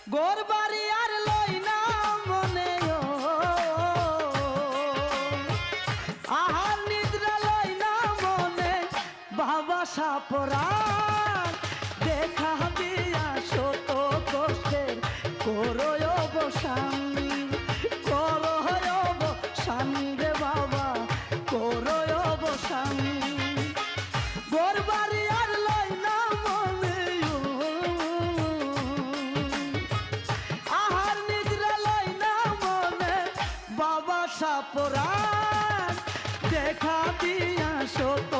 গোর বাড়ি আর লই না মনে আহার নিদ্রা লই না মনে বাবা সাপরান দেখা দিয়া শত কষ্টের করো অবসান করো অবসান রে বাবা করো অবসান গোর বাড়ি আর লই না মনে আহার নিদ্রা লই না মনে বাবা সাপরান দেখা দিয়া শত